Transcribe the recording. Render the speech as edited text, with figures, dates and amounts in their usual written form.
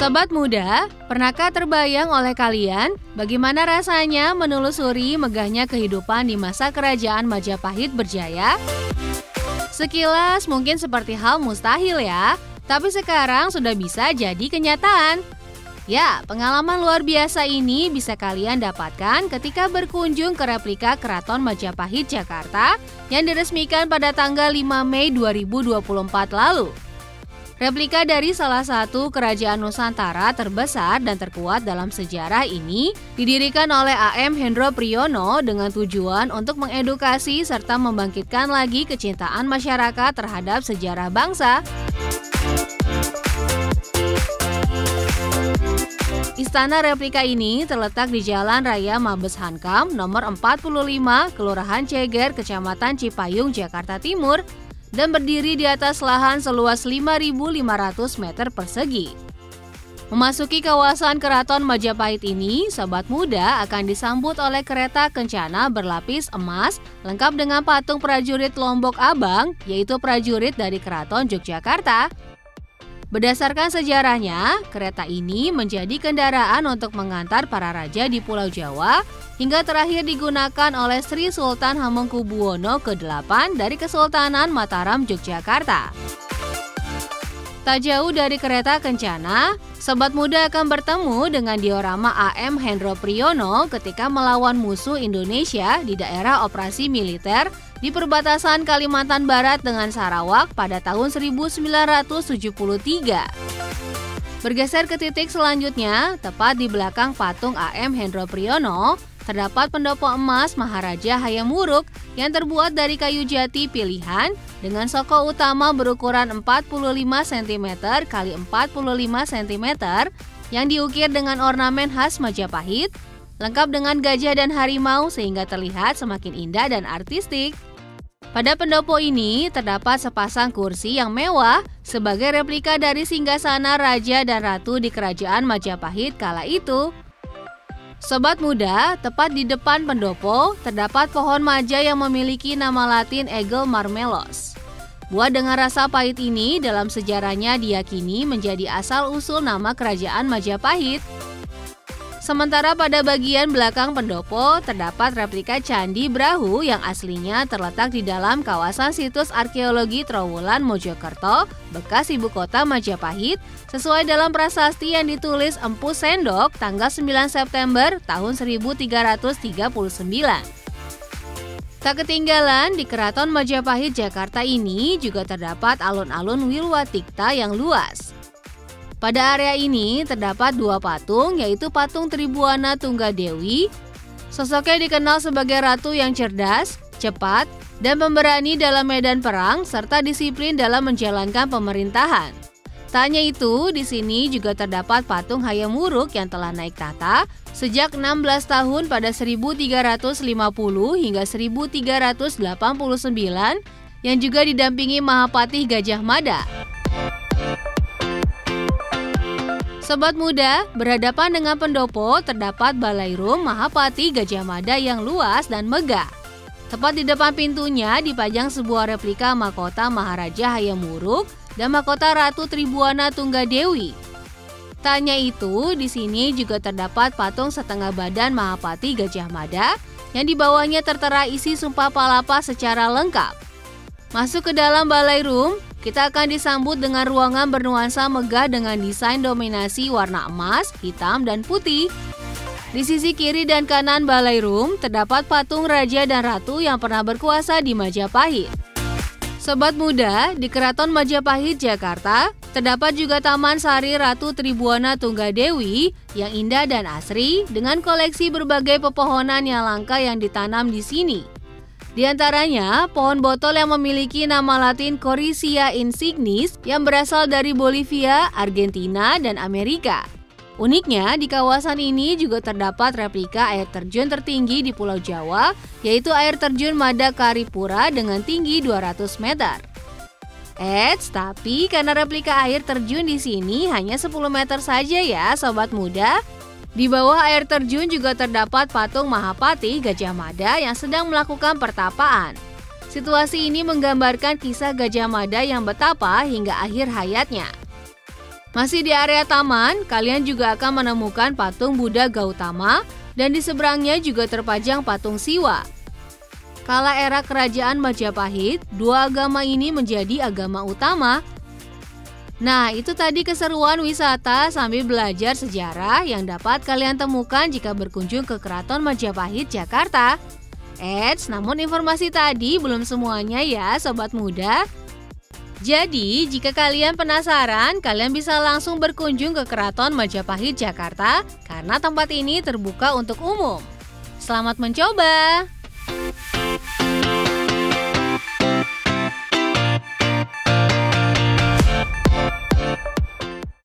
Sobat muda, pernahkah terbayang oleh kalian bagaimana rasanya menelusuri megahnya kehidupan di masa kerajaan Majapahit berjaya? Sekilas mungkin seperti hal mustahil ya, tapi sekarang sudah bisa jadi kenyataan. Ya, pengalaman luar biasa ini bisa kalian dapatkan ketika berkunjung ke replika Keraton Majapahit Jakarta yang diresmikan pada tanggal 5 Mei 2024 lalu. Replika dari salah satu kerajaan Nusantara terbesar dan terkuat dalam sejarah ini didirikan oleh A.M. Hendro Priyono dengan tujuan untuk mengedukasi serta membangkitkan lagi kecintaan masyarakat terhadap sejarah bangsa. Istana replika ini terletak di Jalan Raya Mabes Hankam nomor 45, Kelurahan Ceger, Kecamatan Cipayung, Jakarta Timur, dan berdiri di atas lahan seluas 5.500 meter persegi. Memasuki kawasan Keraton Majapahit ini, sobat muda akan disambut oleh kereta kencana berlapis emas lengkap dengan patung prajurit Lombok Abang, yaitu prajurit dari Keraton Yogyakarta. Berdasarkan sejarahnya, kereta ini menjadi kendaraan untuk mengantar para raja di Pulau Jawa hingga terakhir digunakan oleh Sri Sultan Hamengkubuwono ke-8 dari Kesultanan Mataram, Yogyakarta. Tak jauh dari kereta kencana, sobat muda akan bertemu dengan diorama A.M. Hendro Priyono ketika melawan musuh Indonesia di daerah operasi militer di perbatasan Kalimantan Barat dengan Sarawak pada tahun 1973. Bergeser ke titik selanjutnya, tepat di belakang patung A.M. Hendro Priyono, terdapat pendopo emas Maharaja Hayam Wuruk yang terbuat dari kayu jati pilihan dengan soko utama berukuran 45 cm x 45 cm yang diukir dengan ornamen khas Majapahit, lengkap dengan gajah dan harimau sehingga terlihat semakin indah dan artistik. Pada pendopo ini terdapat sepasang kursi yang mewah sebagai replika dari singgasana raja dan ratu di kerajaan Majapahit kala itu. Sobat muda, tepat di depan pendopo terdapat pohon maja yang memiliki nama latin Aegle marmelos. Buah dengan rasa pahit ini dalam sejarahnya diyakini menjadi asal-usul nama kerajaan Majapahit. Sementara pada bagian belakang pendopo terdapat replika Candi Brahu yang aslinya terletak di dalam kawasan situs arkeologi Trowulan Mojokerto, bekas ibu kota Majapahit, sesuai dalam prasasti yang ditulis Empu Sendok tanggal 9 September tahun 1339. Tak ketinggalan, di Keraton Majapahit Jakarta ini juga terdapat alun-alun Wilwatikta yang luas. Pada area ini terdapat dua patung, yaitu patung Tribuana Tunggadewi. Sosoknya dikenal sebagai ratu yang cerdas, cepat, dan pemberani dalam medan perang serta disiplin dalam menjalankan pemerintahan. Tak hanya itu, di sini juga terdapat patung Hayam Wuruk yang telah naik tahta sejak 16 tahun pada 1350 hingga 1389 yang juga didampingi Mahapatih Gajah Mada. Sobat muda, berhadapan dengan pendopo terdapat Balairum Mahapati Gajah Mada yang luas dan megah. Tepat di depan pintunya dipajang sebuah replika mahkota Maharaja Hayam Wuruk dan mahkota Ratu Tribuana Tunggadewi. Tak hanya itu, di sini juga terdapat patung setengah badan Mahapati Gajah Mada yang di bawahnya tertera isi Sumpah Palapa secara lengkap. Masuk ke dalam Balairum, kita akan disambut dengan ruangan bernuansa megah dengan desain dominasi warna emas, hitam, dan putih. Di sisi kiri dan kanan Balairum terdapat patung raja dan ratu yang pernah berkuasa di Majapahit. Sobat muda, di Keraton Majapahit Jakarta terdapat juga Taman Sari Ratu Tribuana Tunggadewi yang indah dan asri dengan koleksi berbagai pepohonan yang langka yang ditanam di sini. Di antaranya, pohon botol yang memiliki nama latin Coricia insignis yang berasal dari Bolivia, Argentina, dan Amerika. Uniknya, di kawasan ini juga terdapat replika air terjun tertinggi di Pulau Jawa, yaitu air terjun Madakaripura dengan tinggi 200 meter. Tapi karena replika air terjun di sini hanya 10 meter saja ya, sobat muda. Di bawah air terjun juga terdapat patung Mahapati Gajah Mada yang sedang melakukan pertapaan. Situasi ini menggambarkan kisah Gajah Mada yang betapa hingga akhir hayatnya. Masih di area taman, kalian juga akan menemukan patung Buddha Gautama dan di seberangnya juga terpajang patung Siwa. Kala era kerajaan Majapahit, dua agama ini menjadi agama utama. Nah, itu tadi keseruan wisata sambil belajar sejarah yang dapat kalian temukan jika berkunjung ke Keraton Majapahit, Jakarta. Namun informasi tadi belum semuanya ya Sobat Muda. Jadi, jika kalian penasaran, kalian bisa langsung berkunjung ke Keraton Majapahit, Jakarta karena tempat ini terbuka untuk umum. Selamat mencoba!